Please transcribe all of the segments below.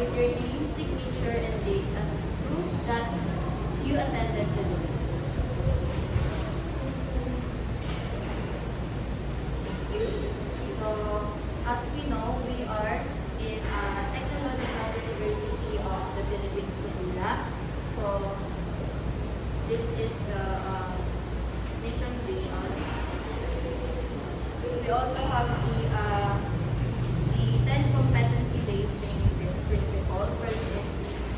with your name, signature, and date as proof that you attended the meeting. Thank you. So, as we know, we are in Technological University of the Philippines, Manila. So, this is the mission vision. We also have the 10 competency-based training principle. First is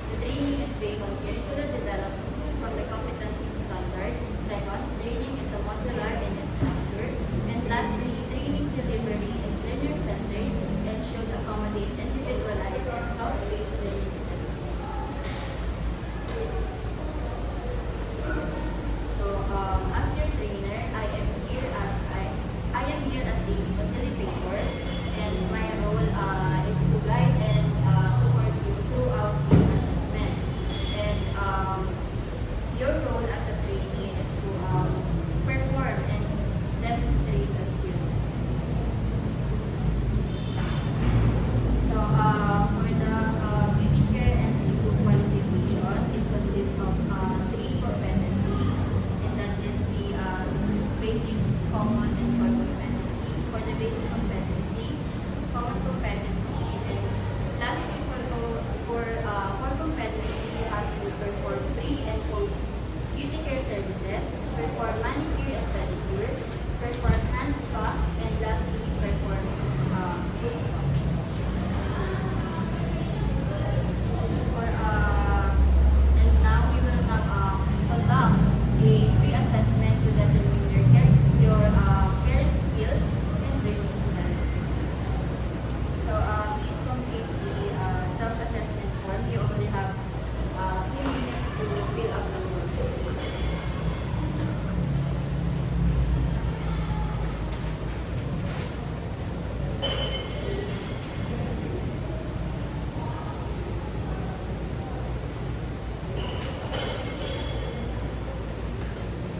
the training is based on curricular development from the competency standard. Second, training is a modular in its structure. And lastly, training delivery is learner-centered and should accommodate individualized and self-paced learning strategies. So, as your trainer, I am here as a facilitator, and my role is to guide and support you throughout the assessment. And your role as a trainee is to perform and demonstrate a skill. So, for the beauty care and situ qualification, it consists of 3 competency, and that is the basic, common, and core competency. For the basic competency, common competency, and lastly for core competency, you have to perform pre and post beauty care services, perform manicure and pedicure, perform hand spa, and lastly perform foot spa. For and now we will now conduct a pre-assessment to determine your parent skills and learning style. So please complete the self-assessment form. You only have 2 minutes to fill out the form.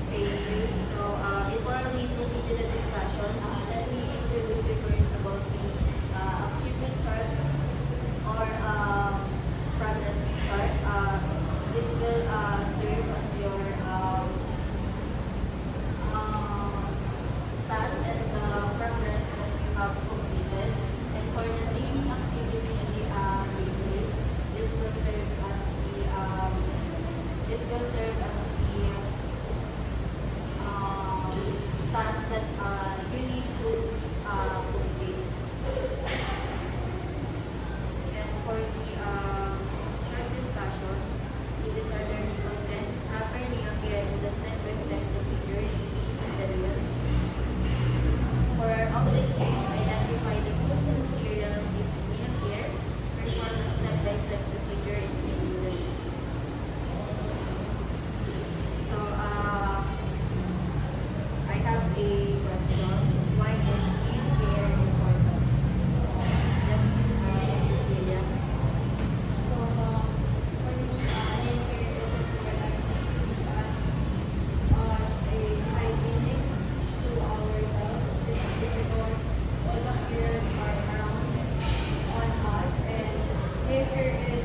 Thank you. So, before we proceed to the discussion, let me introduce you first about the achievement chart or progress chart. This will serve as your task and the progress that you have completed. And for the training activity rating, this will serve as the task that you need to complete. And for the short discussion, this is our learning content. Properly appear in the step-by-step procedure in the materials. For our objectives, identify the goods and materials used to be here. Perform a step-by-step procedure in the materials. So, I have a question. Why is skincare important? Yes, Ms. Celia. So, for me, healthcare is important to be as a hygienic to ourselves because all bacteria are around on us, and healthcare is